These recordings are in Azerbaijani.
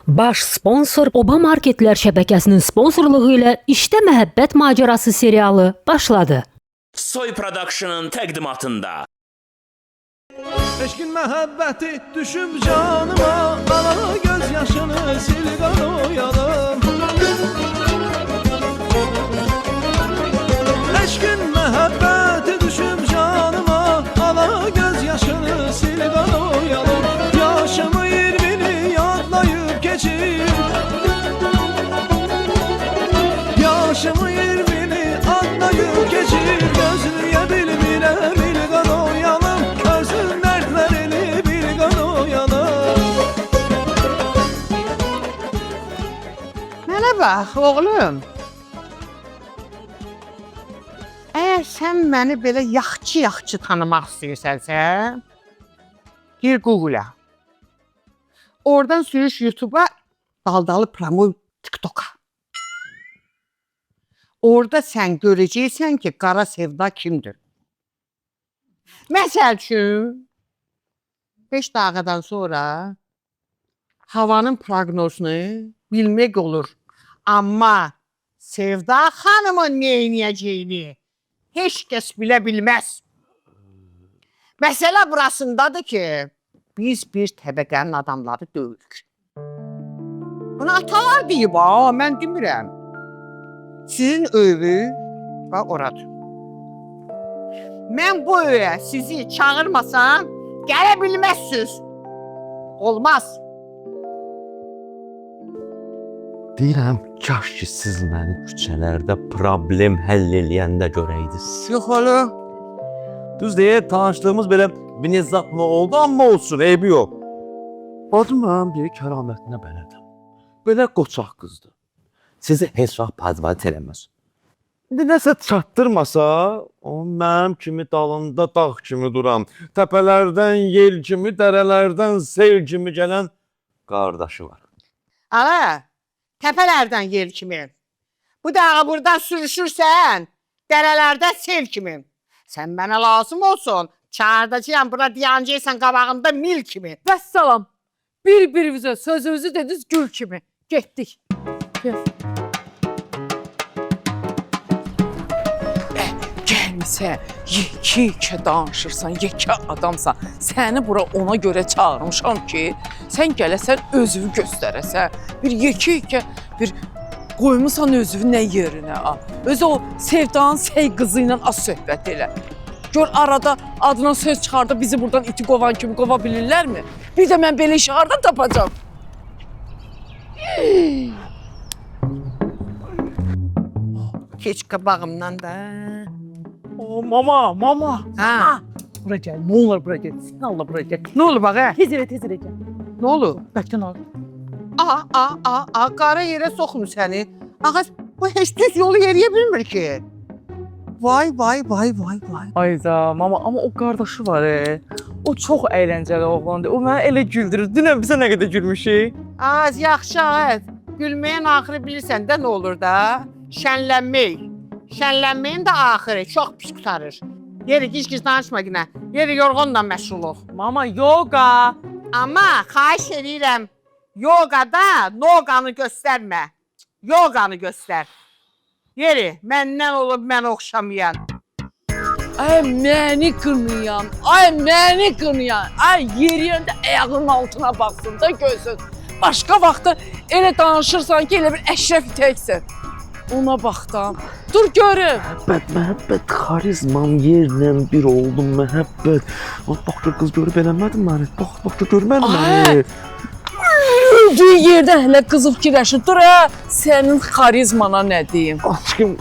Baş sponsor Oba Marketlər şəbəkəsinin sponsorluğu ilə İşdə Məhəbbət Macerası serialı başladı. Soy Production'ın təqdimatında. Eşkin məhəbbəti düşüb canıma, ana göz yaşını sil qanoyalım. Eşkin məhəbbəti düşüb canıma, ana göz yaşını sil qanoyalım. Yaşımı 20'ni yadlayıb keçir, yaşımı 20'ni adlayıb keçir. Gözlüyə bilmirəm il qanoyalım, görsün dərdlərini bir qanoyalım. Mənə bax, oğlum. Əgər sən məni belə yaxçı tanımaq istəyirsənsə, gir Google-a. Oradan sürüş YouTube-a, daldalı promoy TikTok-a. Orada sən görəcəksən ki, qara sevda kimdir? Məsəl üçün, 5 dəqiqədən sonra havanın proqnozunu bilmək olur. Amma Sevda xanımın nə edəcəyini heç kəs bilə bilməz. Məsələ burasındadır ki, biz bir təbəqənin adamları deyilik. Bunu atalar deyib, mən demirəm. Sizin öyü və oradır. Mən bu öyə sizi çağırmasam, gələ bilməzsiniz. Olmaz. Deyirəm, kaş ki siz məni küçələrdə problem həll eləyəndə görəydiniz. Yox oğlum. Düz deyir, tanışdığımız belə binizatlı oldu, amma olsun, eybi yox. Adım mənim bir kəramətinə bələdəm. Belə qoçaq qızdır. Sizi heç vaxt pazvat eləməz. İndi nəsə çatdırmasa, o mənim kimi dalında dağ kimi duran, təpələrdən yel kimi, dərələrdən sel kimi gələn qardaşı var. Ana, təpələrdən yel kimi. Bu dağı buradan sürüşürsən, dərələrdə sel kimi. Sən mənə lazım olsun, çağırdacağım, bura diyancaysan qabağında mil kimi. Vəssalam. Bir-birimizə sözümüzü dediniz gül kimi. Getdik. Gəlmisə, yekə danışırsan, yekə adamsan. Səni bura ona görə çağırmışam ki, sən gələsən özünü göstərəsən. Bir yekə, bir qoymusan özünü nə yerinə. Özü o Sevdanın sey qızı ilə az söhbət elə. Gör arada adına söz çıxardı, bizi buradan iti qovan kimi qova bilirlərmi? Bir də mən belə işi hardan tapacam? Keç qabağımdan da. Mama. Ha, Bura gəl, nə olur bura gəl. Sən Allah bura gəl. nə olub ağa? Tez elə gəl. Nə olub? Bəkdən al. Qara yerə soxum səni. Ağa, bu heç düz yolu yeriyə bilmir ki. Vay. Ayda, mama, amma o qardaşı var O çox əyləncəli oğlandır. O mənə elə güldürür. Dünən bizə nə qədər gülmüşük. Az yaxşı ağa. Gülməyin axırı bilirsən də nə olur da? Şənlənmək. Şənlənməyin də axırı çox pis qutarır. Yeri gic danışma yenə. Yeri yorğunla məşğul ol. Mama, yoga. Amma xahiş edirəm, yoqada noqanı göstərmə. Yoqanı göstər. Yeri, məndən olub mən oxşamayan. Ay məni qırmayan, ay yeriyəndə ayağının altına baxsın da gözün. Başqa vaxtda elə danışırsan ki, elə bir əşrəf təksən. Ona baxdan. Dur görüm. Məhəbbət, karizmam yerlə bir oldum, məhəbbət. Bax, qız görüb eləmədim məni. Bax, görmədim məni. Öldüyü yerdə hələ qızı fikirləşir. Dur sənin karizmana nə deyim? Aşkım.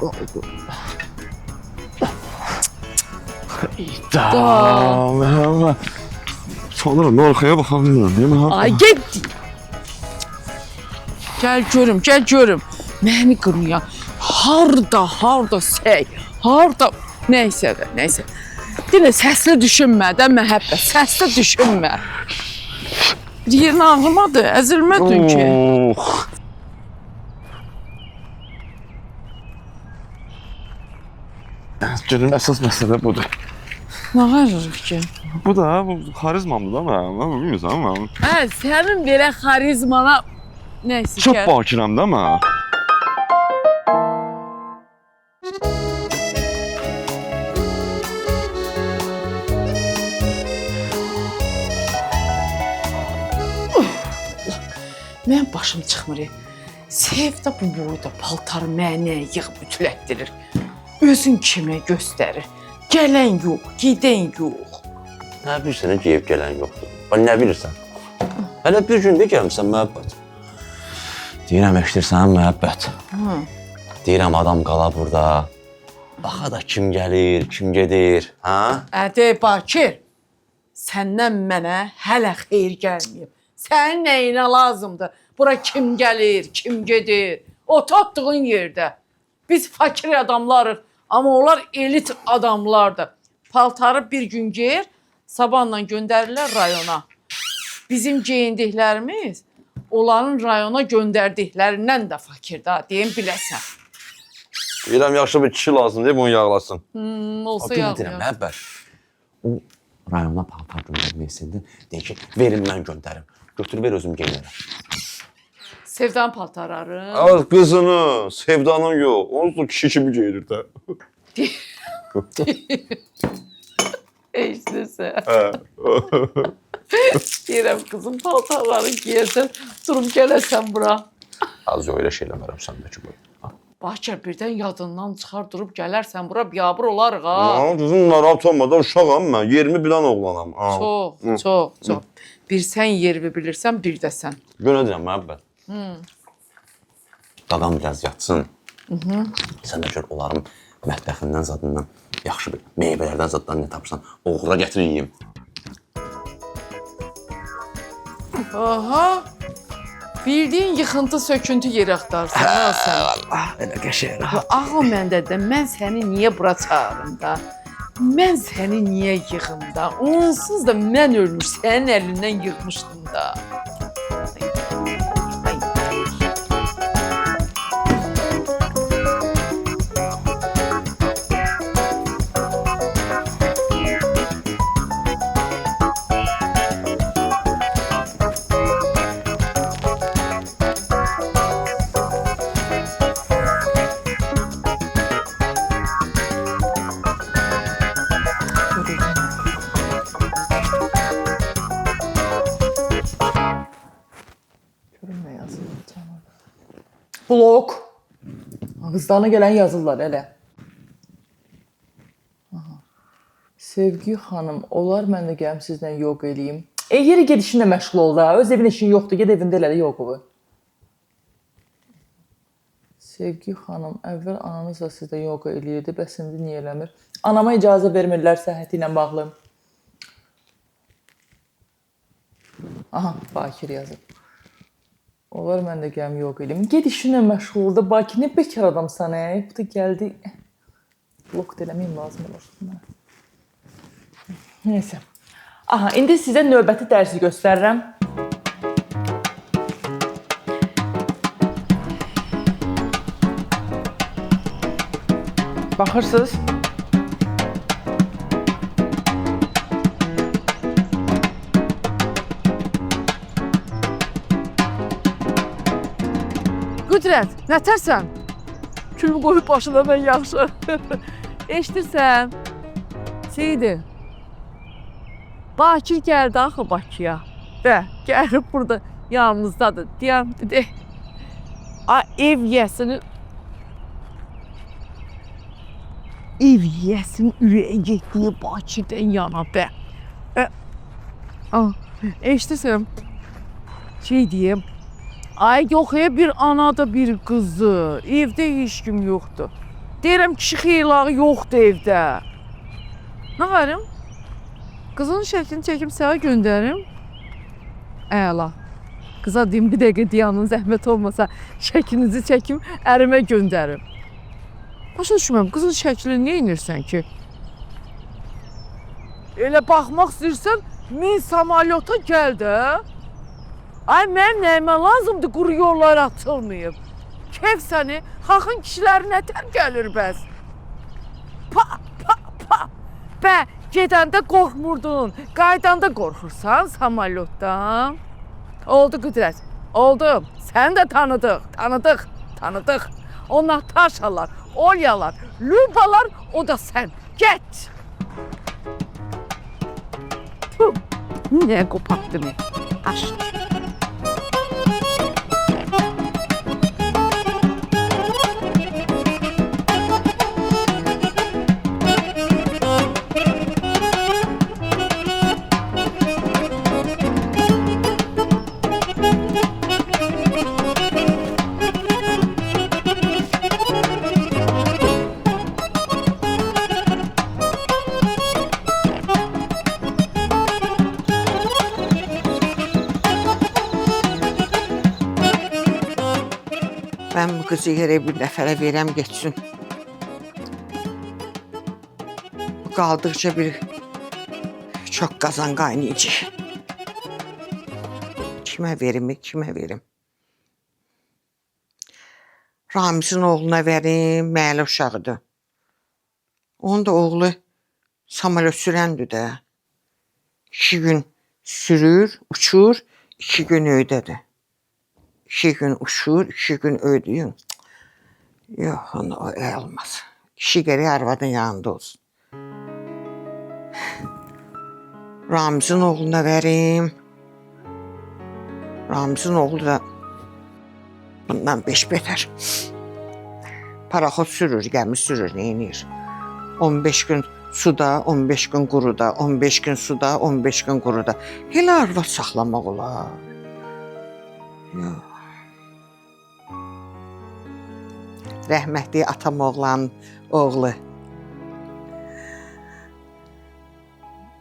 Məhəbbət. Sanırım, arxaya baxa bilmirəm. Ay, get. Gəl görüm. Məni qırmayan. Harda səy. Harda. Nəysə. Dinə səsli düşünmə də məhəbbət. Səsli düşünmə. Yerin ağrımadı, əzilmədin ki. Gülüm, əsas məsələ budur. Nə qarırıq ki? Bu da, bu xarizmamdır da mən, bilmirsən mən. Sənin belə xarizmana Nəysə Çox gəl. bakıram da mən. Mən başım çıxmır. Sevda bu boyda paltarı mənə yığıb ütülətdirir. Özün kimə göstərir. Gələn yox, gedən yox. Nə bilirsən, geyib gələn yoxdur. Nə bilirsən? Hələ bir gün də gəlmişsən məhəbbət. Deyirəm, eşidirsən məhəbbət. Deyirəm, adam qala burada. Baxa da kim gəlir, kim gedir, hə? Ədə Bakir, səndən mənə hələ xeyir gəlməyib. Sənin nəyinə lazımdır? Bura kim gəlir, kim gedir? Otardığın yerdə. Biz fakir adamlarıq, amma onlar elit adamlardır. Paltarı bir gün geyir, sabahla göndərirlər rayona. Bizim geyindiklərimiz onların rayona göndərdiklərindən də fakirdir, deyim biləsən. Deyirəm, yaxşı bir kişi lazım deyib onu yağlasın. Olsa Deyirəm, yağlıyor. məhəbbət. O rayona paltar göndərmək istəyirdi. Deyir ki, verin mən göndərim. Götür ver özüm geyinərəm. Sevdan paltarları. Az qızını, Sevdanın yox. Onsuz da kişi kimi geyinir də. Eşdirsən. Deyirəm qızım paltarları giyərsən, durub gələsən bura. Az yox, elə şey eləmərəm səndəki boy. Bakir, birdən yadından çıxar, durub gələrsən bura, biyabır olarıq ha. Qızım, narahat olma da uşağam mən. Yerimi bilən oğlanam. Çox. Bir sən yervi bilirsən, bir də sən. Görə deyirəm, məhəbbət. Dadam biraz yatsın. Sən də gör onların mətbəxindən zadından, yaxşı bir meyvələrdən zaddan nə tapırsan, oğura gətir yiyeyim. Aha. Bildiyin yıxıntı söküntü yer axtarsan, nə sən? Allah, elə qəşəng. Ağıl məndədir, mən səni niyə bura çağırım da? Mən səni niyə yığım da? Onsuz da mən ölmüş, sənin əlindən yığmışdım da. Blok. Ağızlarına gələn yazırlar elə. Aha. Sevgi xanım, olar mən də gələm sizlə yoga eləyim. Yeri gedişinlə məşğul ol da. Öz evin işin yoxdur, ged evində elə yoga. Sevgi xanım, əvvəl ananızla sizdə yoga eləyirdi, bəs indi niyə eləmir? Anama icazə vermirlər səhhəti ilə bağlı. Aha, Bakir yazıb. Olar mən də gələm yox eləyim. Ged işinlə məşğul da, Bakir, nə bekar adamsan, Bu da gəldi. Blok da eləməyim lazım olur. Neysə. Aha, indi sizə növbəti dərsi göstərirəm. Baxırsınız. Qüdrət, nətərsən? Külümü qoyub başına mən yaxşı. Eşidirsən? Şeydir. Bakir gəldi axı Bakıya. Və gəlib burada yanımızdadır. Deyəm, dedi. Ev yiyəsini... Ev yiyəsinin ürəyə getdiyi Bakirdən yana bə. Eşidirsən? Şey deyim. Ay yox, bir ana da bir qızı. Evdə heç kim yoxdur. Deyirəm, kişi xeylağı yoxdur evdə. Nə varım? Qızın şəklini çəkim sənə göndərim. Əla. Qıza deyim, bir dəqiqə dayanın, zəhmət olmasa şəklinizi çəkim, ərimə göndərim. Başa düşməm, qızın şəklini niyə inirsən ki? Elə baxmaq istəyirsən, min samalyota gəl də. Ay, mənim nəyimə lazımdır, quru yollar açılmayıb. Keyf səni, xalqın kişiləri nətər gəlir bəs? Bə, gedəndə qorxmurdun, qaydanda qorxursan samalyotdan. Oldu Qüdrət, Oldu. Sen de tanıdık. O Nataşalar, Olyalar, Lubalar, o da sen. Get. Tüh, niye koparttı beni? Aşk. Ben bu kızı yerə bir nəfərə verəm geçsin. Bu qaldıqca bir çox qazan qaynayıcı. Kimə verim? Ramizin oğluna verim, məli uşağıdır. Onun da oğlu samolyot sürəndür də. 2 gün sürür, uçur, 2 gün öydədir. 2 gün uçur, 2 gün ödüyün. Yox, o elə olmaz. Kişi gərək arvadın yanında olsun. Ramizin oğluna verim. Ramizin oğlu da bundan 5 beter. Paraxod sürür, gəmi sürür, neynir? 15 gün suda, 15 gün quruda, 15 gün suda, 15 gün quruda. Elə arvad saxlamaq olar. Yox. Rəhmətli atam oğlan, oğlu.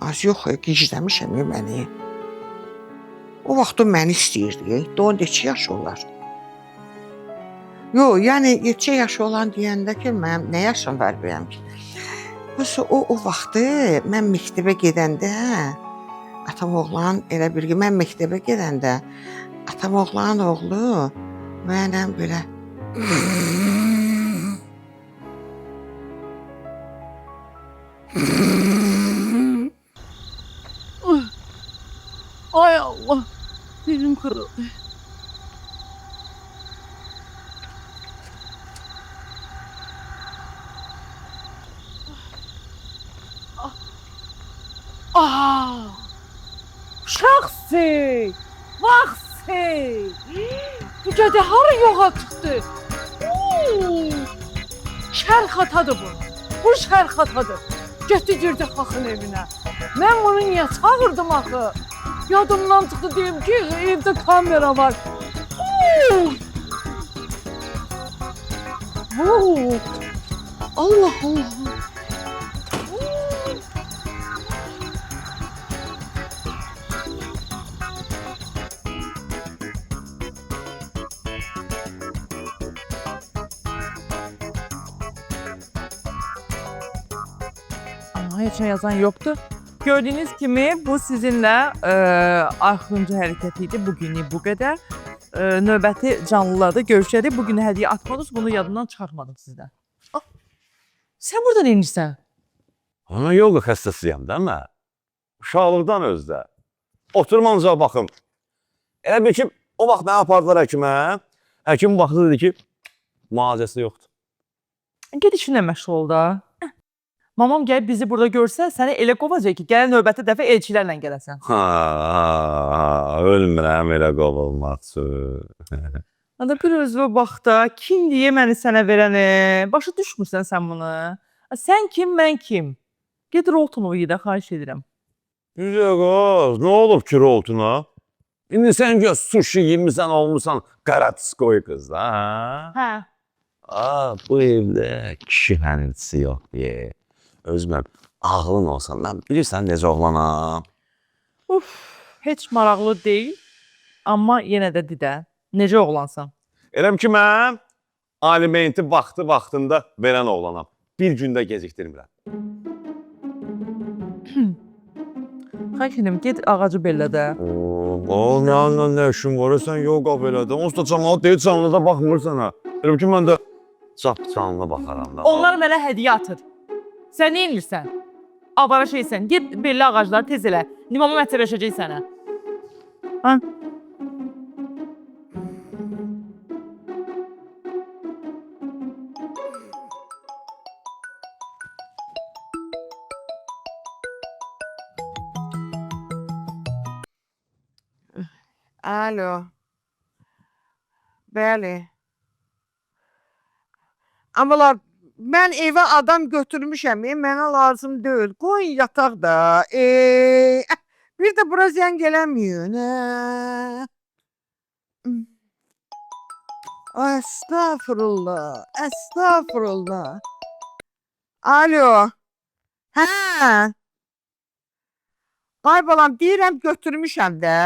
Az yox, gicləmişəm məni. O vaxt o məni istəyirdi. O neçə yaş olar? Yox, yəni neçə yaş olan deyəndə ki, mənim nə yaşım var benim ki? O vaxtı mən məktəbə gedəndə, atam oğlan elə bir ki, mən məktəbə gedəndə, atam oğlanın oğlu mənə belə Ay Allah, belim kırıldı. Şahsi, vaxsi. Bu gədə hara yoxa çıxdı? Şərxatadır bu. Bu şərxatadır. Getdi girdi xaxın evinə. Mən onu niyə çağırdım axı? Yadımdan çıxdı deyim ki, evdə kamera var. Allah Allah. Heç nə yazan yoxdur. Gördüyünüz kimi bu sizinlə axırıncı hərəkət idi. Bugünlük bu qədər. Növbəti canlılarda görüşərik. Bugün hədiyyə atmadınız, bunu yadından çıxartmadım sizdən. Sən burada nə edirsən? Ana yoga xəstəsiyəm də mən. Uşaqlıqdan özdə. Oturmanca baxım. Elə bir ki, o vaxt mənə apardılar həkimə. Həkim baxdı dedi ki, müalicəsi yoxdur. Get işinlə məşğul ol da. Mamam gəlib bizi burada görsə, səni elə qovacaq ki, gələn növbəti dəfə elçilərlə gələsən. Ölmürəm elə qovulmaq üçün. Ada bir özünə bax da, kim deyə məni sənə verəni? Başa düşmürsən sən bunu. Sən kim, mən kim? Get Roltonovu yedə, xahiş edirəm. Güzel qız, nə olub ki Roltuna? İndi sən göz sushi yemirsən, olmuşsan Qaratskoy qız da, hə? Hə. Bu evdə kişi həniltisi yox deyə. Özüməm, ağlın olsan, mən bilirsən necə oğlanam. Heç maraqlı deyil, amma yenə də didə. Necə oğlansan? Eləm ki, mən alimenti vaxtında verən oğlanam. Bir gündə gecikdirmirəm. Xahiş edirəm, get ağacı bellə də. Nə işin var, sən yoga belədə. Onsuz da canlı deyil, canlıda baxmırsan ha. Eləm ki, mən də cap canlı baxaram da. Onlar mənə hədiyyə atır. Sən nə edirsən? Avara şeysən, get belli ağacları tez elə. Limamı məktəbəşəcək sənə. Ha? Alo. Bəli. Amalar, mən evə adam götürmüşəm, mənə lazım deyil. Qoyun yataq da. Bir də bura zəng eləməyin. Estağfurullah, estağfurullah. Alo. Hə. Ay balam, deyirəm götürmüşəm də.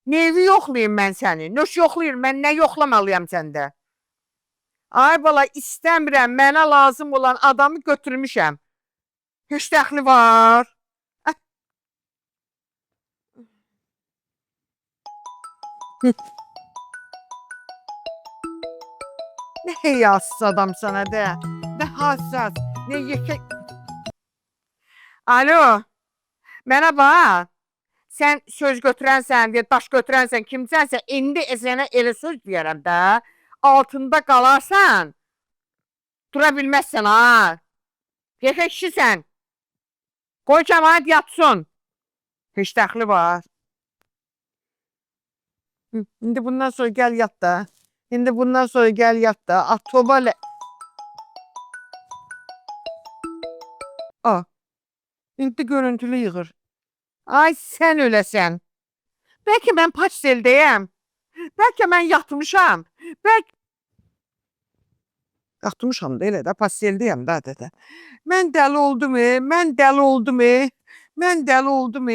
Nevi yoxlayayım mən səni. Nöş yoxlayır, mən nə yoxlamalıyam səndə? Ay bala, istəmirəm, mənə lazım olan adamı götürmüşəm. Heç dəxli var. Nə heyasız adamsan də, nə hassas, nə yekə... Alo, mənə bax, sən söz götürənsən, daş götürənsən, kimsənsə, indi sənə elə söz deyərəm də, altında qalarsan, dura bilməzsən ha. Yekə kişisən, qoy cəmaət yatsın. Heç dəxli var. İndi bundan sonra gəl yat da. İndi bundan sonra gəl yat da. Atobalə... İndi görüntülü yığır. Ay sən öləsən. Bəlkə mən pasteldəyəm. Bəlkə mən yatmışam. Yatmışam da elə də, pasteldəyəm da dədə. Mən dəli oldum, mən dəli oldum, mən dəli oldum.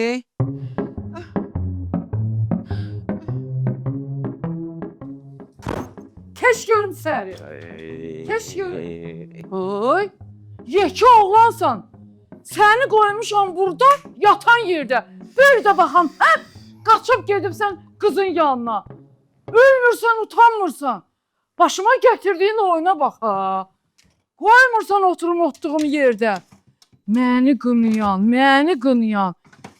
Keş görüm səni. Keş görüm. Oy, yekə oğlansan. Səni qoymuşam burada, yatan yerdə. Bir də baxam, qaçıb gedibsən qızın yanına. Ölmürsən, utanmırsan. Başıma gətirdiyin oyuna bax ha. Qoymursan oturum otduğum yerdə. Məni qınayan.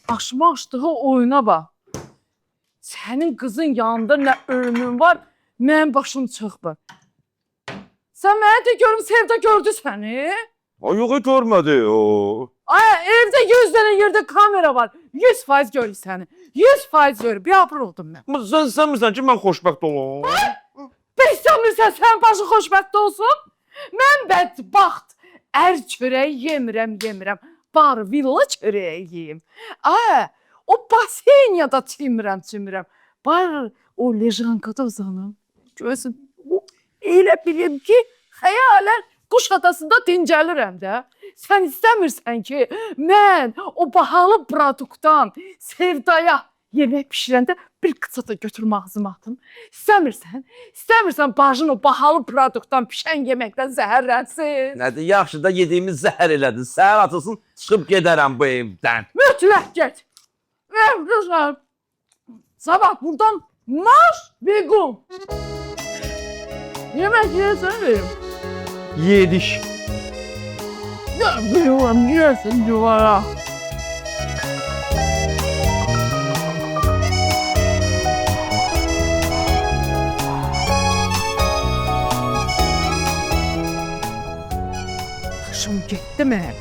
Başıma açdığı oyuna bax. Sənin qızın yanında nə ölümün var, mənim başım çıxmır. Sən mənə de görüm, Sevda gördü səni. O yox, görmədi o. Ay, evdə 100 dənə yerdə kamera var. 100% görür səni. 100% görür. Biabır oldum mən. Sən sanmırsan ki, mən xoşbəxt olum? Bəs sanmırsan sən başın xoşbəxt olsun? Mən bədbaxt. Ər çörəyi yemirəm. Bar villa çörəyi yeyim. Ay, o basenyada çimirəm. Bar o lejankada uzanım. Gözüm, elə bilim ki, xəyalən Quşadasında dincəlirəm də. Sən istəmirsən ki, mən o bahalı produktdan Sevdaya yemək pişirəndə bir qıça da götürüm ağzıma atım. İstəmirsən bacın o bahalı produktdan pişən yeməkdən zəhərlənsin. Nədir, yaxşı da yediyimiz zəhər elədin. Səhər atılsın, çıxıb gedərəm bu evdən. Mütləq get. Sabah buradan marş ve qum. Yemək yeyəsən verim. Yediş. Ne bileyim, yersin duvara. Başım getdi mənim.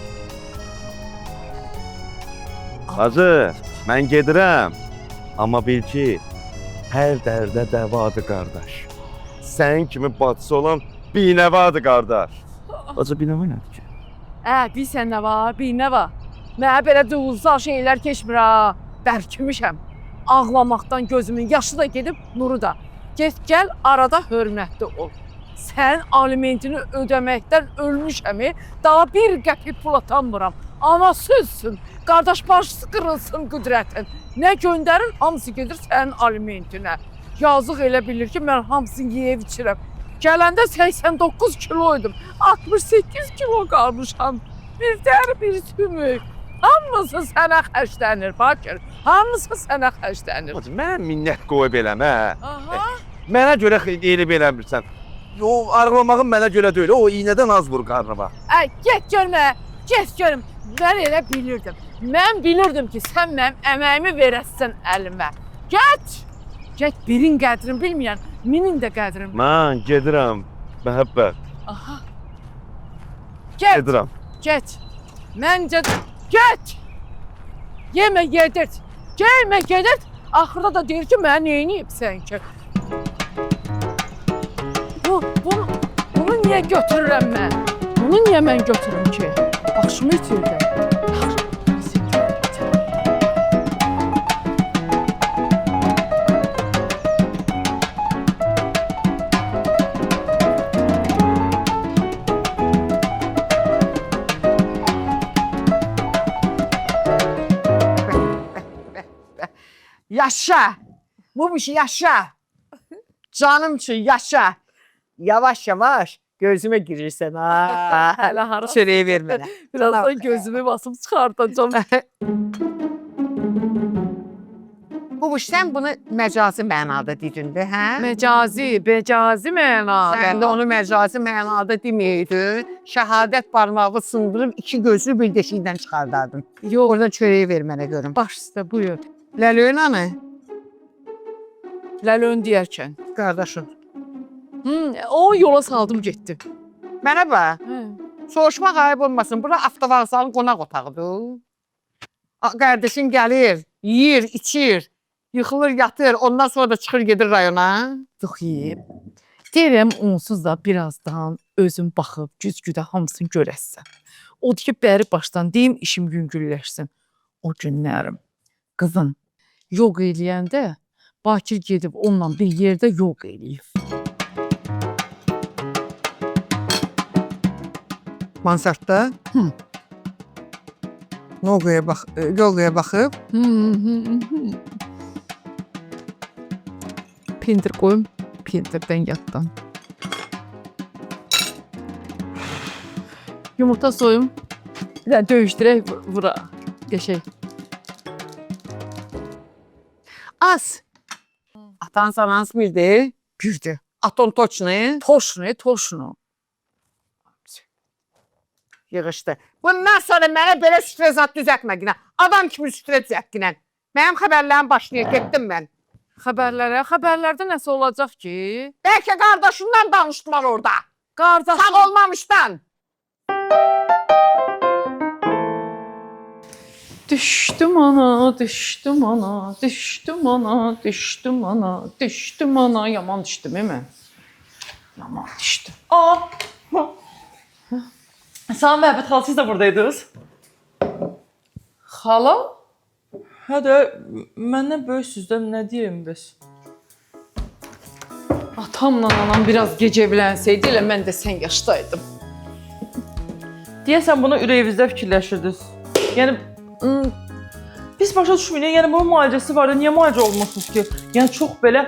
Hacı, mən gedirəm. Amma bil ki, hər dərdə dəvadır qardaş. Sən kimi bacısı olan binəvadır qardaş. Hacı, binəva nədir ki? Bilsən nə var, bil nə var. Mənə belə duygusal şeylər keçmir ha. Bərkimişəm. Ağlamaqdan gözümün yaşı da gedib, nuru da. Get gəl, arada hörmətli ol. Sən alimentini ödəməkdən ölmüşəm, daha bir qəpik pul atanmıram. Anasızsın, qardaş başısı qırılsın qüdrətin. Nə göndərir, hamısı gedir sənin alimentinə. Yazıq elə bilir ki, mən hamısını yeyib içirəm. Gələndə 89 kiloydum, 68 kilo qalmışam. Bir dəri, bir sümük. Hamısı sənə xərclənir, Bakır. Hamısı sənə xərclənir. Hacı, mənə minnət qoyub eləmə. Aha. Mənə görə elib eləmirsən. O, arıqlamağın mənə görə deyil, o iynədən az vur qarnıma. Get görmə, get görüm. Mən elə bilirdim. Mən bilirdim ki, sən mənim əməyimi verəsən əlimə. Get! Get, birin qədrini bilməyən, minin də qədrini. Mən gedirəm, məhəbbət. Aha. Get, Gedirəm. get. Məncə, get! Yemə yedirt, gəlmə gedirt, Axırda da deyir ki, mənə neyniyibsən ki? Bunu niyə götürürəm mən? Bunu niyə mən götürürüm ki? Başımı itirdim. Yaşa. Bubuş yaşa. Canım için yaşa. Yavaş yavaş gözüme girirsen ha. Hələ hara? Çöreği ver mənə. Birazdan gözümü basıb çıxardacağım. Bubuş sen bunu mecazi mənada dedin de hə? Mecazi mənada. Sen de onu mecazi mənada demeydin. Şehadet parmağı sındırıp iki gözü bir deşikten çıkardardın. Yox, Oradan çöreği ver mənə görüm. baş üstə buyur. Ləlöyün anı, Ləlön deyərkən. qardaşın. O yola saldım getdim. Mənə bax, Hə. soğuşma qayıb olmasın. Bura avtovağzalın qonaq otağıdır. Qardaşın gəlir, yeyir, içir, yıxılır, yatır. Ondan sonra da çıxır gedir rayona. Yoxayım. Deyirəm onsuz da birazdan özüm baxıb güzgüdə hamısını görəsən. Odur ki, bəri başdan deyim işim yüngülləşsin. O günlərim. Qızın, yoq eləyəndə Bakir gedib onunla bir yerdə yoq eləyib. Mansartda? Hı. Yolgaya baxıb. Pendir qoyum, pendirdən yatdan. Yumurta soyum, bir dənə döyüşdürək vura. Qəşək. Az. Atan sanans birdi. Gürdü. Aton toçnu. Toşnu. Yığışdı. Bundan sonra mənə belə süfrə zat düzəltmə günə. Adam kimi süfrə düzəlt günə. Mənim xəbərlərim başlayır, getdim mən. Xəbərlərdə nəsə olacaq ki? Bəlkə qardaşından danışdılar orada. Qardaş. Sağ olmamışdan. Düşdüm ana, düşdüm ana, düşdüm ana, düşdüm ana, düşdüm ana. Yaman düşdüm, mən. Yaman düşdüm. Salam Məhəbbət xala, siz də buradaydınız? Xala? Hə də, məndən böyüksüz də nə deyim bəs? Atamla anam biraz gecələnsəydi, elə mən də sən yaşdaydım. Deyəsən bunu ürəyinizdə fikirləşirdiniz. Yəni, biz başa düşmürük, yəni bunun müalicəsi var da, niyə müalicə olmursunuz ki? Yəni çox belə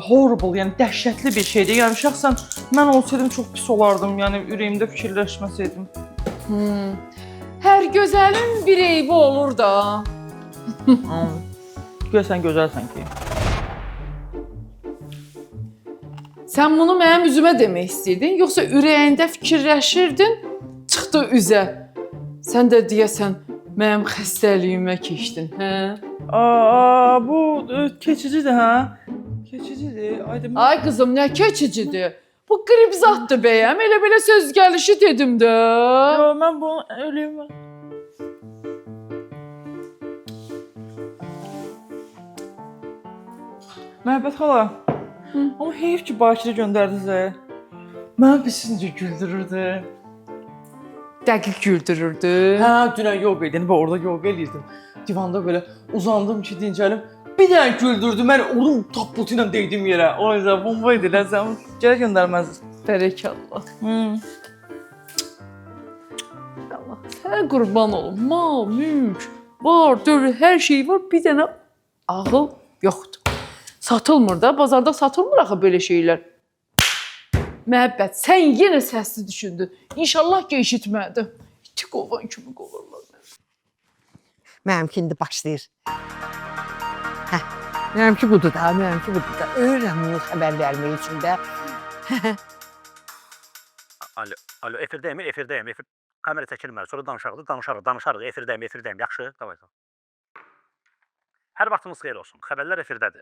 horrible, yəni dəhşətli bir şeydir. Yəni şəxsən mən olsaydım çox pis olardım, yəni ürəyimdə fikirləşməsəydim. Hər gözəlin bir eybi olur da. Görsən gözəlsən ki. Sən bunu mənim üzümə demək istəyirdin, yoxsa ürəyində fikirləşirdin, çıxdı üzə. Sən də deyəsən mənim xəstəliyimə keçdin, hə? Bu keçicidir, hə? Keçicidir. Ay qızım, nə keçicidir? Bu qrip zatdır bəyəm, elə belə söz gəlişi dedim də. Yo, mən bunu öleyim. Məhəbbət xala, amma heyif ki, Bakirə göndərdiniz. Mən pisincə güldürürdü. Dəqiq güldürürdü. Hə, dünən yoga idi, və orada yoga eləyirdim. Divanda belə uzandım ki, dincəlim. Bir dənə güldürdü, mən onun tapbutu ilə deydim yerə. O yüzden bomba idi, sən gələ göndərməzdiniz. Bərəkallah. Allah, sən qurban olum. Mal, mülk, var, dövlət, hər şey var. Bir dənə ağıl yoxdur. Satılmır da, bazarda satılmır axı belə şeylər. Məhəbbət, sən yenə səsli düşündün. İnşallah ki, eşitmədi. İti qovan kimi qovurlar. Mənimkindi başlayır. Mənimki budur da, mənimki budur da. Öyrənməyim xəbər vermək üçün də. Alo, efirdəyim, efirdəyim. Kamera çəkilmir, sonra danışarıq, efirdəyim, yaxşı? Davay. Hər vaxtınız xeyir olsun, xəbərlər efirdədir.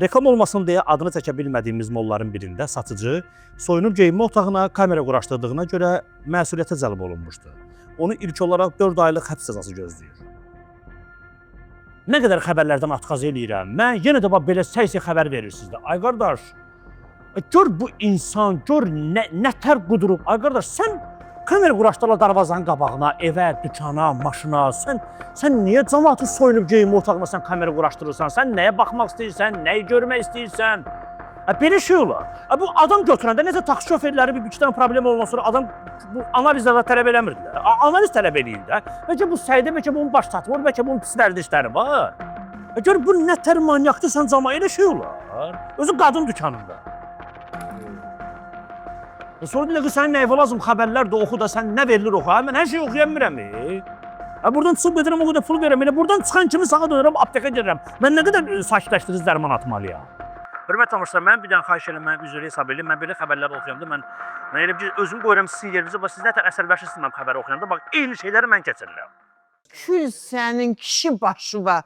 Reklam olmasın deyə adını çəkə bilmədiyimiz molların birində satıcı soyunub geyinmə otağına kamera quraşdırdığına görə məsuliyyətə cəlb olunmuşdu. Onu ilk olaraq 4 aylıq həbs cəzası gözləyir. nə qədər xəbərlərdən atqaz eləyirəm. Mən yenə də bax belə səy-səy xəbər verirsiniz də. Ay qardaş, gör bu insan, gör nə tər qudurub. Ay qardaş, sən kamera quraşdırla darvazanın qabağına, evə, dükana, maşına. Sən niyə cəmaatı soyunub geyinmə otağına sən kamera quraşdırırsan? Sən nəyə baxmaq istəyirsən, nəyi görmək istəyirsən? Belə şey olar. Bu adam götürəndə necə taksi şoferləri bir iki dənə problem olmadan sonra adam bu analizlərdə tələb eləmirdilər. Analiz tələb eləyir də. Bəlkə bu səydə, bəlkə bunun baş çatmır, bəlkə bunun pis vərdişləri var. Gör bu nə tər manyakdır, sən cama elə şey olar. Özü qadın dükanında. Sonra deyirlər ki, sənin nəyə lazım xəbərlər də oxu da, sən nə verilir oxu. Mən hər şeyi oxuya bilmirəm. Buradan çıxıb gedirəm, o qədər pul verirəm. Buradan çıxan kimi sağa dönürəm, apteka gedirəm. Mən nə qədər sakitləşdirici dərman atmalıyam. Hörmət tamaşaçılar, mən bir dənə xahiş edirəm, mən üzrə hesab edirəm. Mən belə xəbərlər oxuyanda mən elə bir özümü qoyuram sizin yerinizə. Bax siz nə tər əsəbləşirsiniz mən xəbər oxuyanda. Bax eyni şeyləri mən keçirirəm. Kül sənin kişi başı var.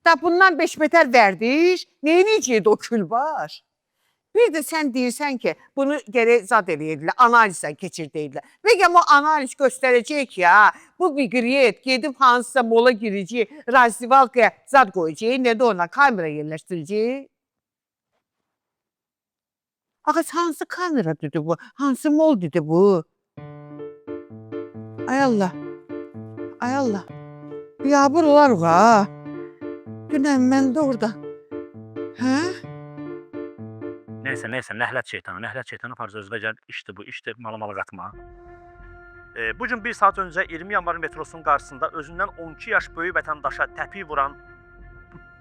Da bundan 5 meter vərdiş, neyəcəkdi o kül var? Bir də sən deyirsən ki, bunu gərək zad eləyirlər, analizdən keçirdilər. Bəlkə o analiz göstərəcək ki, bu viqriyet gedib hansısa mola girəcək, razdivalqaya zad qoyacaq, nə də ona kamera yerləşdirəcək. Ağac, hansı kamera dedi bu? Hansı mol dedi bu? Ay Allah. Ay Allah. Biyabır olar o ha. Dünən mən də orada. Hə? Neysə, nəhlət şeytanı farz özünə gəl, işdir bu, işdir, malı qatma. Bugün 1 saat öncə 20 yanvar metrosunun qarşısında özündən 12 yaş böyük vətəndaşa təpi vuran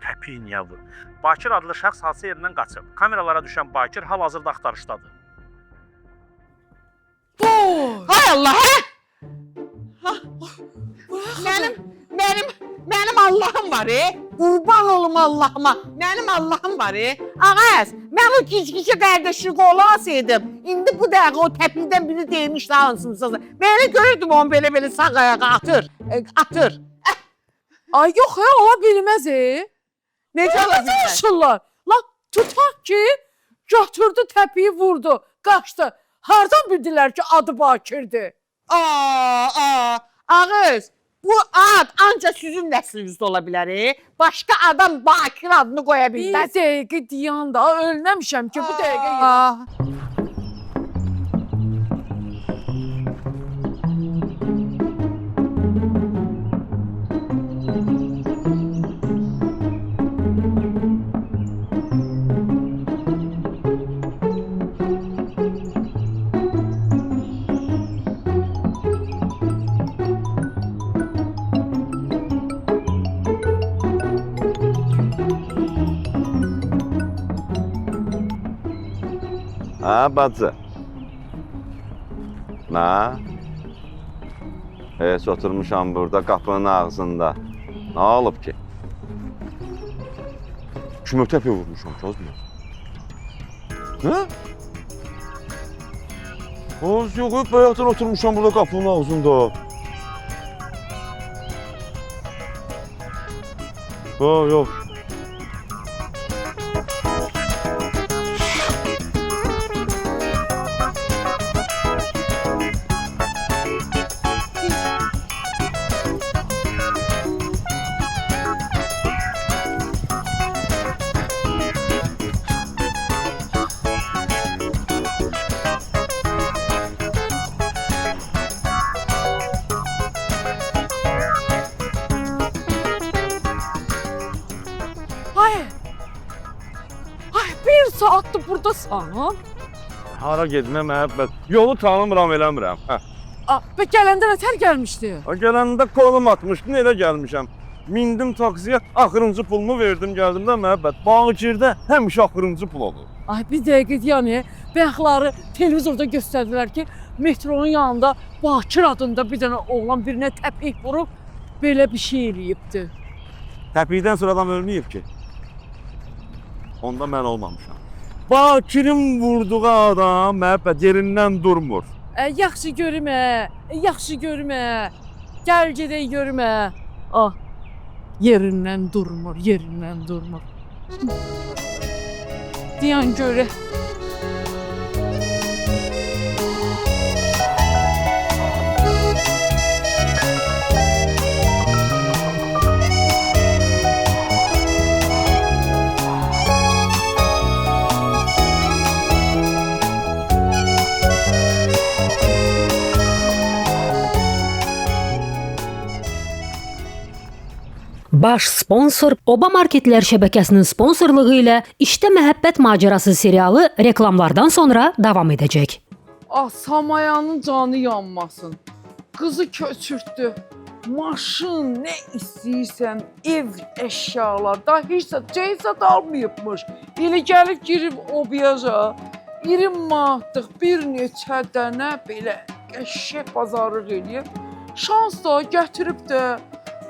Təpi niyə vur? Bakir adlı şəxs hadisə yerindən qaçıb. Kameralara düşən Bakir hal-hazırda axtarışdadır. Hay Allah, hə? Mənim Allahım var, qurban olum Allahıma. Mənim Allahım var, ağaz, mən o gic-gicə qardaşı qolasaydım, indi bu dəqiqə o təpidən biri deymişdi hansımıza. Məni görürdüm onu belə sağ ayağa atır. Ay yox, ola bilməz. Necə ola bilməz? Danışırlar. Lan tutaq ki, götürdü təpiyi vurdu, qaçdı. Hardan bildilər ki, adı Bakirdir? Ağız, bu ad ancaq sizin nəslinizdə ola bilər. Başqa adam Bakir adını qoya bilməz. Bir dəqiqə deyən da, ölməmişəm ki, bu dəqiqə. Ha bacı. Nə? Heç oturmuşam burada qapının ağzında. Nə olub ki? Kimə təpi vurmuşam, çözmür. Nə? Az yox, bayaqdan oturmuşam burada qapının ağzında. Yox. Bir saatdır buradasan. Hara getmə məhəbbət. Yolu tanımıram, eləmirəm. Və gələndə nətər gəlmişdi? Gələndə kolum atmışdın, elə gəlmişəm. Mindim taksiyə, axırıncı pulumu verdim, gəldim də məhəbbət. Bağırda həmişə axırıncı pul olur. Ay bir dəqiqə yəni, bəxtları televizorda göstərdilər ki, metronun yanında Bakir adında bir dənə oğlan birinə təpik vurub belə bir şey eləyibdi. Təpikdən sonra adam ölməyib ki. Onda mən olmamışam. Bakirin vurduğu adam məhəbbət yerindən durmur. Yaxşı görmə. Gəl gedək görmə. Yerindən durmur. Deyən görə. Baş sponsor Oba Marketlər şəbəkəsinin sponsorluğu ilə İşdə Məhəbbət Macərası serialı reklamlardan sonra davam edəcək. Ah, Samayanın canı yanmasın. Qızı köçürtdü. Maşın, nə istəyirsən, ev əşyalar, da heç cəysət almayıbmış. Elə gəlib girib obiyaja, 20 manatlıq bir neçə dənə belə qəşəng bazarlıq eləyib. Şans da gətirib də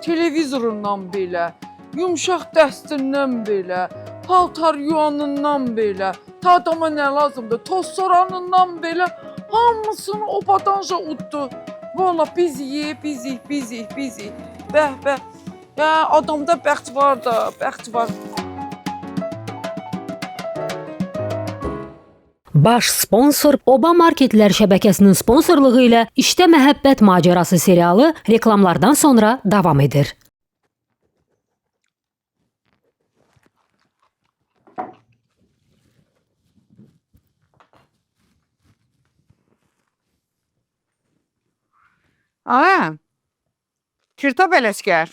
televizorundan belə, yumşaq dəstindən belə, paltar yuanından belə, ta adama nə lazımdır, toz soranından belə hamısını o badanja uddu. Valla bizik. Bəh. Ya adamda bəxt var da, bəxt var. Baş sponsor Oba Marketlər şəbəkəsinin sponsorluğu ilə İşdə Məhəbbət Macərası serialı reklamlardan sonra davam edir. Aa, Tirta Bələskər.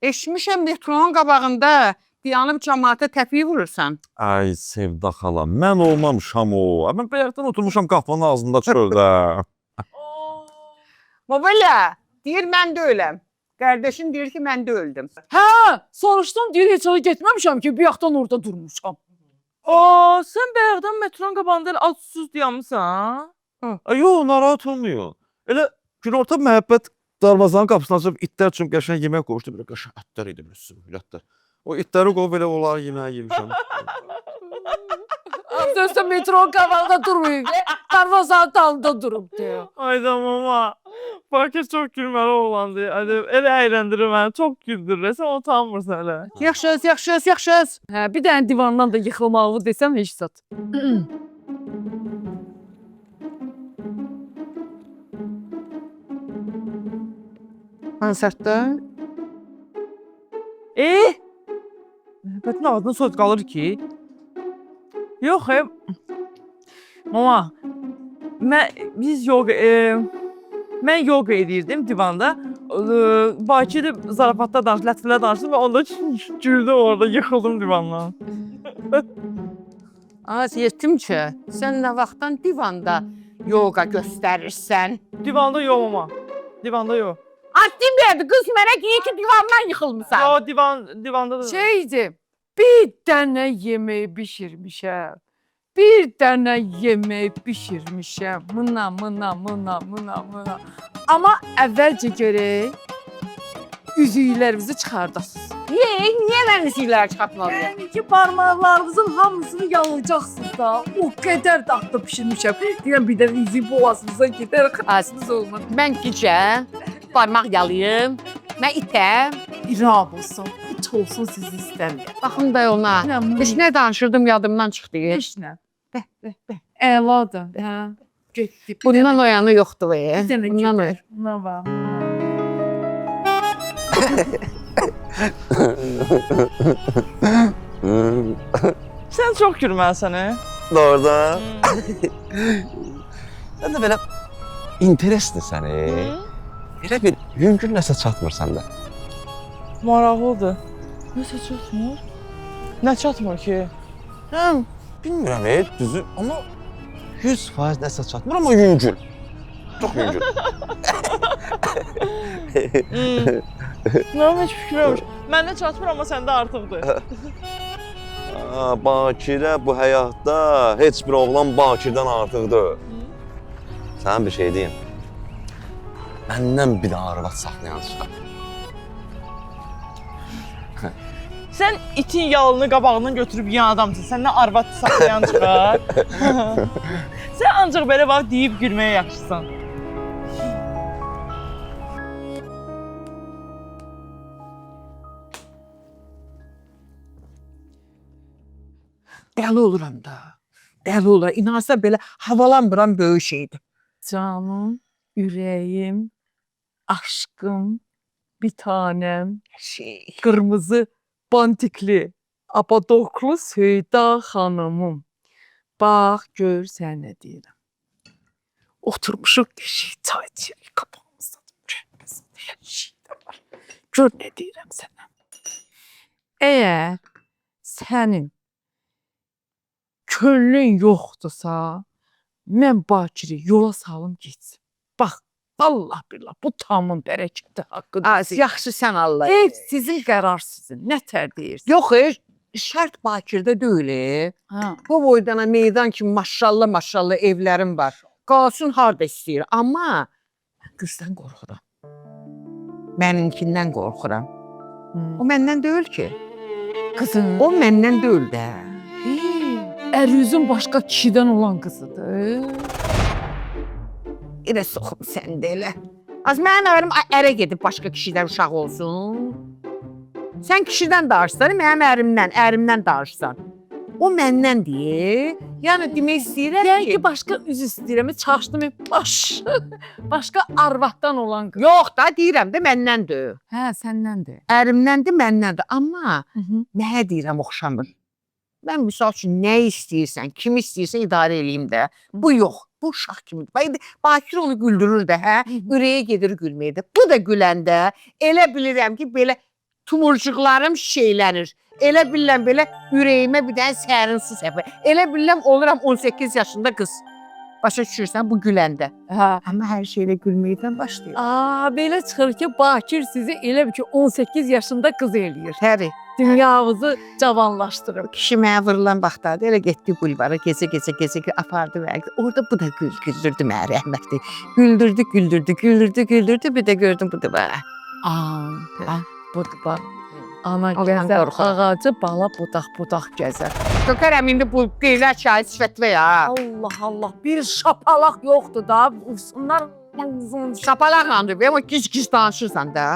Eşitmişəm metronun qabağında dayanıb cəmaata təpiyi vurursan. Ay Sevda xala, mən olmamışam o. Mən bayaqdan oturmuşam qapının ağzında çöldə. Babayla, deyir mən də öləm. Qardaşın deyir ki, mən də öldüm. Hə, soruşdum, deyir heç yerə getməmişəm ki, bir yaxdan orada durmuşam. Aa, sən bayaqdan metronun qabağında elə az susuz dayanmısan? Yox, narahat olmuyor. Elə günorta məhəbbət darvazanın qapısını açıb itlər üçün qəşəng yemək qoyuşdu. Belə qəşəng ətlər idi, belə sümüklər. O itləri qov belə onları yeməyə yemişəm. Sözdə metronun qabağında durmayıb, darvazanın dalında durub deyir. Ayda mama, Bakı çox gülməli oğlandı. Elə əyləndirir məni, çox güldürür. Sən utanmırsan elə. Yaxşıyız. Hə, bir dənə divandan da yıxılmağı desəm heç zat. Hansatda? Məhəbbətin ağzına söz qalır ki. Yox, mama, mən yoga edirdim divanda. Bakıda zarafatda lətiflə danışdım və onda güldüm orada, yıxıldım divandan. Az yetim ki, sən nə vaxtdan divanda yoga göstərirsən? Divanda yox mama, divanda yox. Addım verdi, qız mənə deyir ki, divandan yıxılmısan. Yo, divanda da. Şeydi, bir dənə yemək bişirmişəm. Bir dənə yemək bişirmişəm. Mına. Amma əvvəlcə görək üzüklərimizi çıxardasınız. Niyə mən üzükləri çıxartmalıyım? Yəni ki, parmaqlarınızın hamısını yalacaqsınız da. O qədər daxta bişirmişəm. Deyirəm, bir dənə üzük boğazınıza gedər, xəstiniz olmaz. Mən gecə parmaq yalayım, mən itəm. İrad olsun, hiç olsun sizi istəmir. Baxın da ona. Heç nə danışırdım, yadımdan çıxdı. Heç nə. Əladır, hə. Getdi. Bundan o yanı yoxdur. Bir dənə Bundan o. gedər. Buna bax. Sən çox gülməlisən, Doğrudan. Sən də belə interesli səni. Elə bir yüngül nəsə çatmır səndə. Maraqlıdır. Nəsə çatmır? Nə çatmır ki? Bilmirəm, düzü, amma 100% nəsə çatmır, amma yüngül. Çox yüngül. Mənim heç fikrim yox. Məndə çatmır, amma səndə artıqdır. Bakirə bu həyatda heç bir oğlan Bakirdən artıqdır. Sən bir şey deyim. Məndən bir də arvad saxlayan çıxar. Sən itin yalını qabağından götürüb yiyən adamsın. Səndən arvad saxlayan çıxar. Sən ancaq belə bax deyib gülməyə yaxşısan. Dəli oluram da. Dəli oluram. İnanırsan belə havalanmıram böyük şeydir. Canım, ürəyim, aşkım, bir tanem, qırmızı bantikli, apadoklu Söyda xanımım. Bax, gör sən nə deyirəm. Oturmuşuq, çay içirik, qapağımızda. Hər şey də var. gör nə deyirəm sənə. Əgər sənin könlün yoxdursa, mən Bakiri yola salım getsin. Bax, Allah billah, bu tamın bərəkəti haqqıdır. Az yaxşı sən Allah. Ev sizin, qərar sizin. Nə tər deyirsiniz? Yox, şərt Bakirdə deyil. Ha. Bu boydana meydan kimi maşallah evlərim var. Qalsın harda istəyir. Amma mən qızdan qorxuram. Mənimkindən qorxuram. O məndən deyil ki. Qızın. O məndən deyil də. Ərüzün başqa kişidən olan qızıdır. Elə soxum sən də elə. Az mənim ərim ərə gedib başqa kişidən uşaq olsun. Sən kişidən danışsan, mənim ərimdən danışsan. O məndən deyil. Yəni demək istəyirəm ki... Yəni ki, başqa üz istəyirəm, çaşdım, başqa arvaddan olan qız. Yox da, deyirəm də məndəndir. Hə, səndəndir. Ərimdəndir, məndəndir. Amma mənə deyirəm, oxşamır. Mən misal üçün nə istəyirsən, kim istəyirsə idarə eləyim də. Bu yox, bu uşaq kimidir. Bakir onu güldürür də, hə? Ürəyə gedir gülməyə də. Bu da güləndə elə bilirəm ki, belə tumurcuqlarım şeylənir. Elə bilirəm belə ürəyimə bir dənə sərin su səpir. Elə bilirəm oluram 18 yaşında qız. Başa düşürsən bu güləndə. Hə. Amma hər şeylə gülməkdən başlayır. Belə çıxır ki, Bakir sizi elə bir ki 18 yaşında qız eləyir. Həri. Dünyamızı cavanlaşdırıb. Kişi mənə vurulan vaxtlarda elə getdi bulvara, gecə apardı və orada bu da güldürdü mənə rəhmətli. Güldürdü, bir də gördüm bu da var. Budur bax. Ana gəzər ağacı, bala budaq gəzər. Tökərəm indi bu qeylər çayı sifətVə ya. Allah, bir şapalaq yoxdur da. Usunlar Şapalaqlandır, amma gic danışırsan da.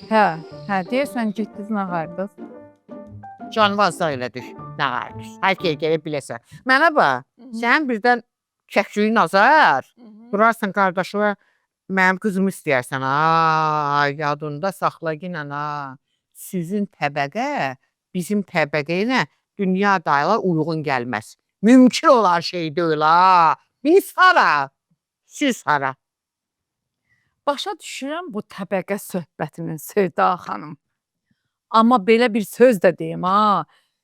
Hə, deyirsən getdiniz nə qayırdınız? Canvazda elədir, nə qayırdınız. Hər kəy gəlib biləsən. Mənə bax, sən birdən kəkçüyü nazar, durarsan qardaşıma, mənim qızımı istəyərsən, yadında saxla ginən, sizin təbəqə, bizim təbəqə ilə dünya dayılar uyğun gəlməz. Mümkün olan şey deyil, biz hara, siz hara. Başa düşürəm bu təbəqə söhbətinin Sevda xanım. Amma belə bir söz də deyim,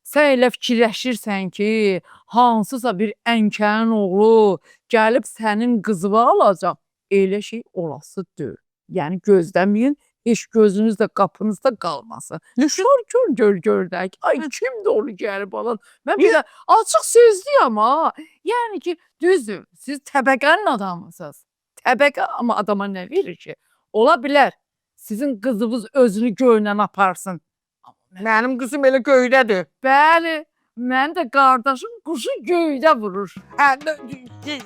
sən elə fikirləşirsən ki, hansısa bir ənkənin oğlu gəlib sənin qızını alacaq. Elə şey olası deyil. Yəni gözləməyin, heç gözünüz də qapınızda qalmasın. Gör-gör-gör-gördək. Ay, kimdir onu gəlib alan? Mən belə açıq sözlüyəm, Yəni ki, düzdür, siz təbəqənin adamısınız. Təbəqə amma adama nə verir ki? Ola bilər, sizin qızınız özünü göylə aparsın. Mənim qızım elə göydədir. Bəli, mən də qardaşım quşu göydə vurur.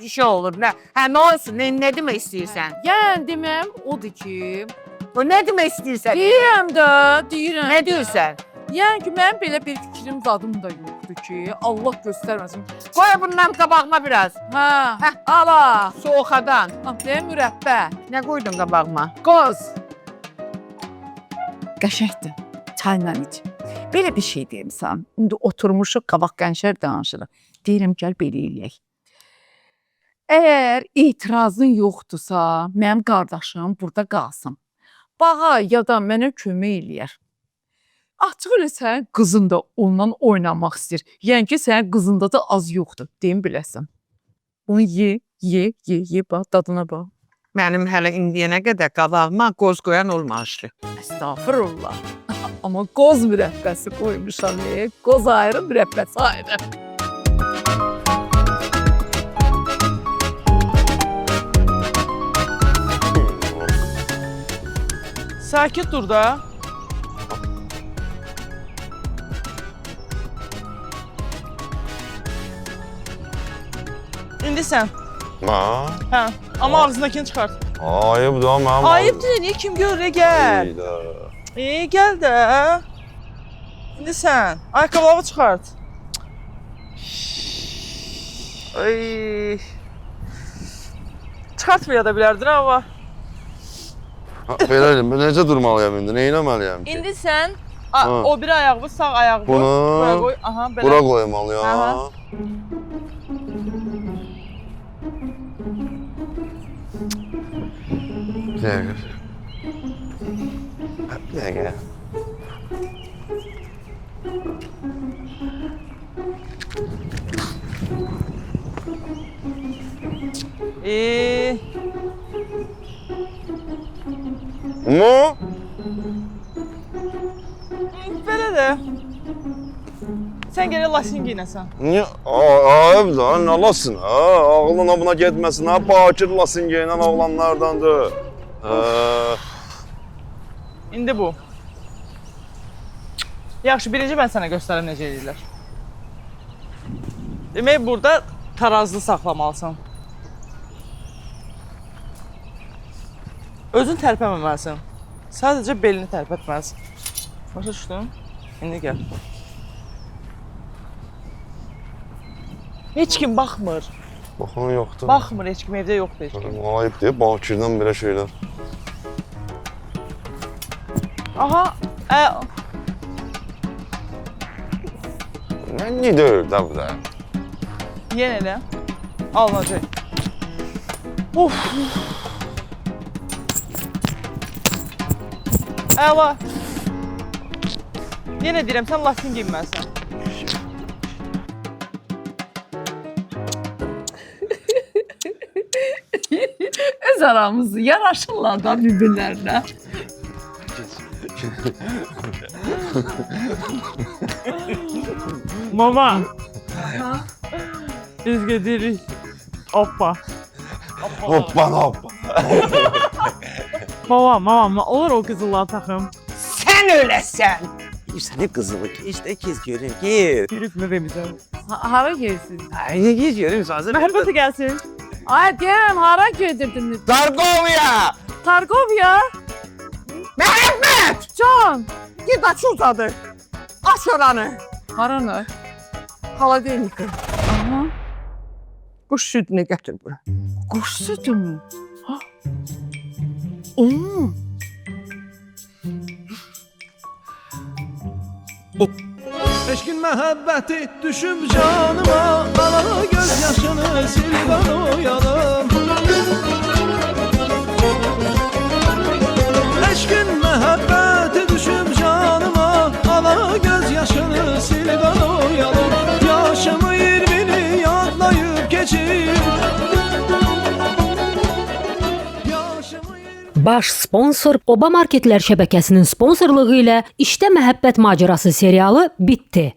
Şey olur, nə olsun, nə demək istəyirsən? Yəni deməm odur ki... O nə demək istəyirsən? Deyirəm də, deyirəm. Nə deyirsən? Yəni ki, mənim belə bir fikrim zadım da yoxdur ki, Allah göstərməsin. Qoy bundan qabağıma biraz. Hə, ala. Soğuqadan. Deyə mürəbbə. Nə qoydun qabağıma? Qoz. Qəşəkdir, çayla iç. Belə bir şey deyim sən. İndi oturmuşuq, qabaq qənşər danışırıq. Deyirəm, gəl belə eləyək. Əgər etirazın yoxdursa, mənim qardaşım burada qalsın. Bağa ya da mənə kömək eləyər. Açıq elə sənin qızın da ondan oynamaq istəyir. Yəni ki, sənin qızında da az yoxdur, deyim biləsən. Onu ye, bax, dadına bax. Mənim hələ indiyənə qədər qabağıma qoz qoyan olmamışdı. Estağfurullah. Amma qoz mürəbbəsi qoymuşam. Qoz ayrı, mürəbbəsi ayrı. Sakit dur da. İndi sən. Hə, amma ağzındakini çıxart. Ayıp da mənim. Ayıbdır, niyə kim görür, gəl. Gəl də. İndi sən, ayaqqabıları çıxart. Ay. Çıxartmaya da bilərdin amma. Beləlim, necə durmalıyam indi, nə eləməliyəm ki? İndi sən o bir ayağını, sağ ayağını Bunu bura qoy. Aha, belə. Bura qoymalıyam. Aha. Bir dəqiqə. dəqiqə. Mu? Belə də. Sən gərək lasin giyinəsən. Niyə? Ayıb da, nə lasın? Ağlına buna getməsin. Ha, bakir lasın giyinən oğlanlardandır. İndi bu. Yaxşı, birinci mən sənə göstərim necə edirlər. Demək, burada tarazlı saxlamalısan. Özün tərpəməməlisən. Sadəcə belini tərpətməlisən. Başa düşdün? İndi gəl. Heç kim baxmır. Baxan yoxdur. Baxmır, heç kim evdə yoxdur heç kim. Ayıb deyə bakirdən belə şeylər. Aha, Nə deyir də bu da? yenə elə. Alınacaq. Of. Əla. Yenə deyirəm, sən latin giyinməlisən. Öz aramızı yaraşırlar da bir-birlərinə. Mama. Biz gedirik. Hoppa. Hoppa. Mama, olur o qızılları taxım. Sən öləsən. Sən qızılı işte kez görüm, gir. Yürütmə be bizə. Hara gelsin? Ay, gir görüm sazı. Məhəbbətə gəlsin. Ay deyirəm, hara gedirdin? Dargovya! Targovya? Məhəmməd! Can! Git aç uzadı. Aç oranı. Haranı? Haladenika. Aha. Quş südünü gətir bura. Kuş sütü mü? Eşkin məhəbbəti düşüb canıma, ala göz yaşını sil qan oyalım. Eşkin məhəbbəti düşüb canıma, ala göz yaşını sil qan oyalım. Yaşımı 20'ni yadlayıb keçib. Baş sponsor Oba Marketlər şəbəkəsinin sponsorluğu ilə İşdə Məhəbbət Macerası serialı bitdi.